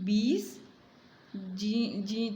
20,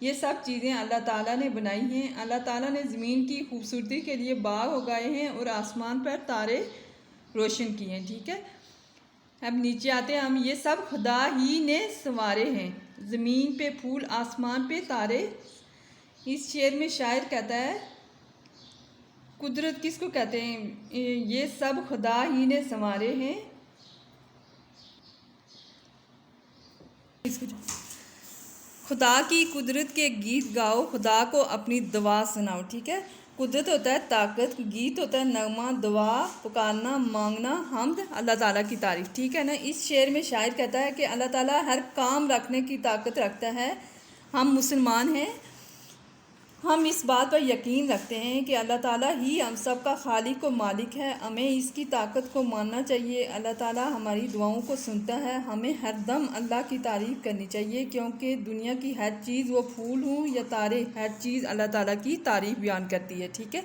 یہ سب چیزیں اللہ تعالیٰ نے بنائی ہیں۔ اللہ تعالیٰ نے زمین کی خوبصورتی کے لیے باغ اگائے ہیں اور آسمان پر تارے روشن کیے ہیں، ٹھیک ہے۔ اب نیچے آتے ہیں ہم، یہ سب خدا ہی نے سنوارے ہیں، زمین پہ پھول، آسمان پہ تارے۔ اس شعر میں شاعر کہتا ہے قدرت کس کو کہتے ہیں؟ یہ سب خدا ہی نے سنوارے ہیں۔ خدا کی قدرت کے گیت گاؤ، خدا کو اپنی دعا سناؤ، ٹھیک ہے۔ قدرت ہوتا ہے طاقت، گیت ہوتا ہے نغمہ، دعا پکارنا، مانگنا، حمد اللہ تعالیٰ کی تعریف، ٹھیک ہے نا۔ اس شعر میں شاعر کہتا ہے کہ اللہ تعالیٰ ہر کام رکھنے کی طاقت رکھتا ہے۔ ہم مسلمان ہیں، ہم اس بات پر یقین رکھتے ہیں کہ اللہ تعالیٰ ہی ہم سب کا خالق و مالک ہے۔ ہمیں اس کی طاقت کو ماننا چاہیے۔ اللہ تعالیٰ ہماری دعاؤں کو سنتا ہے۔ ہمیں ہر دم اللہ کی تعریف کرنی چاہیے، کیونکہ دنیا کی ہر چیز، وہ پھول ہوں یا تارے، ہر چیز اللہ تعالیٰ کی تعریف بیان کرتی ہے، ٹھیک ہے۔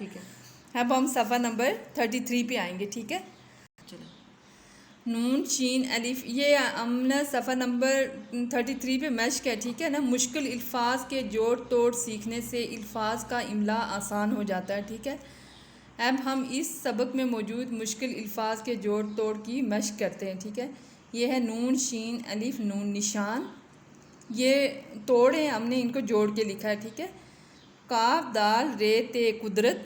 اب ہم صفحہ نمبر 33 پہ آئیں گے، ٹھیک ہے۔ نون شین الف، یہ ہم نے صفحہ نمبر 33 پہ مشق ہے، ٹھیک ہے نا۔ مشکل الفاظ کے جوڑ توڑ سیکھنے سے الفاظ کا املا آسان ہو جاتا ہے، ٹھیک ہے۔ اب ہم اس سبق میں موجود مشکل الفاظ کے جوڑ توڑ کی مشق کرتے ہیں، ٹھیک ہے۔ یہ ہے نون شین الف نون نشان، یہ توڑ ہیں، ہم نے ان کو جوڑ کے لکھا ہے، ٹھیک ہے۔ کاف دال رے تے قدرت،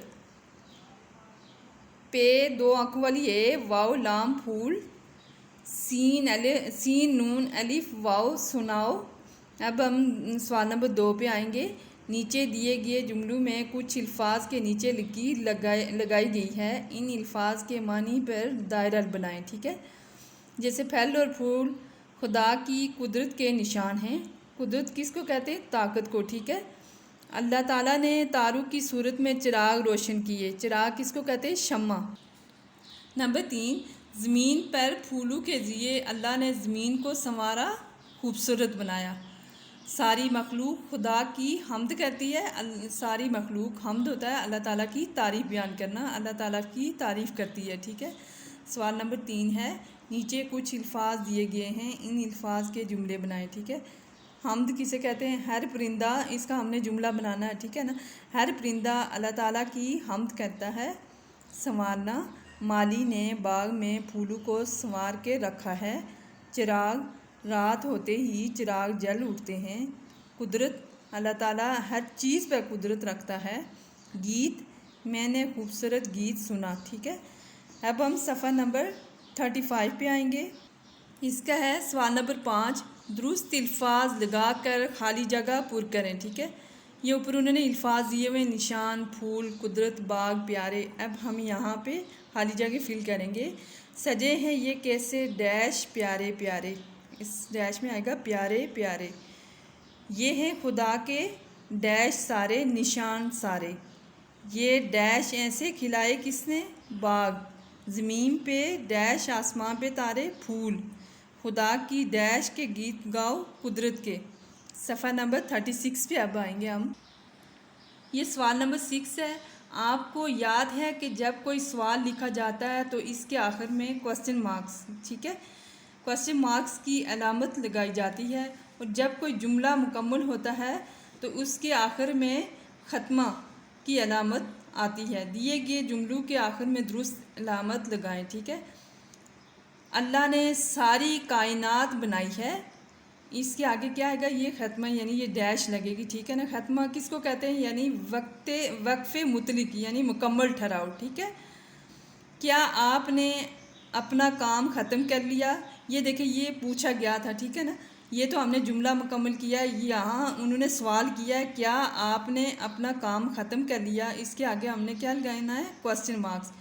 پے دو آنکھوں والی اے، واو لام پھول، سین نون الف واو سناؤ۔ اب ہم سوال نمبر 2 پہ آئیں گے۔ نیچے دیے گئے جملوں میں کچھ الفاظ کے نیچے لکیر لگائی گئی ہے، ان الفاظ کے معنی پر دائرہ بنائیں، ٹھیک ہے۔ جیسے پھل اور پھول خدا کی قدرت کے نشان ہیں۔ قدرت کس کو کہتے ہیں؟ طاقت کو، ٹھیک ہے۔ اللہ تعالیٰ نے تاروں کی صورت میں چراغ روشن کیے، چراغ کس کو کہتے ہیں؟ شمع۔ نمبر 3، زمین پر پھولوں کے ذریعے اللہ نے زمین کو سنوارا، خوبصورت بنایا۔ ساری مخلوق خدا کی حمد کرتی ہے۔ ساری مخلوق، حمد ہوتا ہے اللہ تعالیٰ کی تعریف بیان کرنا، اللہ تعالیٰ کی تعریف کرتی ہے، ٹھیک ہے۔ سوال نمبر 3 ہے، نیچے کچھ الفاظ دیے گئے ہیں، ان الفاظ کے جملے بنائیں، ٹھیک ہے۔ حمد کسے کہتے ہیں؟ ہر پرندہ، اس کا ہم نے جملہ بنانا ہے، ٹھیک ہے نا۔ ہر پرندہ اللہ تعالیٰ کی حمد کرتا ہے۔ سنوارنا، مالی نے باغ میں پھولوں کو سنوار کے رکھا ہے۔ چراغ، رات ہوتے ہی چراغ جل اٹھتے ہیں۔ قدرت، اللہ تعالیٰ ہر چیز پر قدرت رکھتا ہے۔ گیت، میں نے خوبصورت گیت سنا، ٹھیک ہے۔ اب ہم صفحہ نمبر 35 پہ آئیں گے۔ اس کا ہے سوال نمبر 5، درست الفاظ لگا کر خالی جگہ پر کریں، ٹھیک ہے۔ یہ اوپر انہوں نے الفاظ دیے ہوئے، نشان، پھول، قدرت، باغ، پیارے۔ اب ہم یہاں پہ خالی جگہ فل کریں گے۔ سجے ہیں یہ کیسے ڈیش پیارے پیارے، اس ڈیش میں آئے گا پیارے پیارے۔ یہ ہیں خدا کے ڈیش سارے نشان سارے۔ یہ ڈیش ایسے کھلائے کس نے؟ باغ۔ زمین پہ ڈیش، آسمان پہ تارے، پھول۔ خدا کی ڈیش کے گیت گاؤ، قدرت کے۔ صفحہ نمبر 36 پہ اب آئیں گے ہم۔ یہ سوال نمبر 6 ہے۔ آپ کو یاد ہے کہ جب کوئی سوال لکھا جاتا ہے تو اس کے آخر میں کوسچن مارکس، ٹھیک ہے، کوسچن مارکس کی علامت لگائی جاتی ہے، اور جب کوئی جملہ مکمل ہوتا ہے تو اس کے آخر میں ختمہ کی علامت آتی ہے۔ دیے گئے جملوں کے آخر میں درست علامت لگائیں، ٹھیک ہے۔ اللہ نے ساری کائنات بنائی ہے، اس کے آگے کیا آئے گا؟ یہ ختمہ، یعنی یہ ڈیش لگے گی، ٹھیک ہے نا۔ ختمہ کس کو کہتے ہیں؟ یعنی وقف مطلق، یعنی مکمل ٹھہراؤ، ٹھیک ہے۔ کیا آپ نے اپنا کام ختم کر لیا؟ یہ دیکھیں، یہ پوچھا گیا تھا، ٹھیک ہے نا۔ یہ تو ہم نے جملہ مکمل کیا ہے، یہاں انہوں نے سوال کیا ہے کیا آپ نے اپنا کام ختم کر لیا، اس کے آگے ہم نے کیا لگانا ہے؟ Question marks.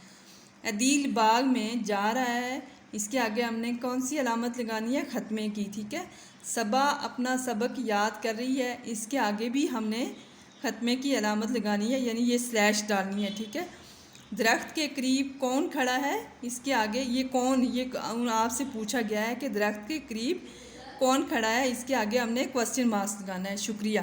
عدیل باغ میں جا رہا ہے، اس کے آگے ہم نے کون سی علامت لگانی ہے؟ ختمے کی، ٹھیک ہے۔ صبا اپنا سبق یاد کر رہی ہے، اس کے آگے بھی ہم نے ختمے کی علامت لگانی ہے، یعنی یہ سلیش ڈالنی ہے، ٹھیک ہے۔ درخت کے قریب کون کھڑا ہے، اس کے آگے یہ کون، یہ آپ سے پوچھا گیا ہے کہ درخت کے قریب کون کھڑا ہے، اس کے آگے ہم نے کوسچن مارکس لگانا ہے۔ شکریہ۔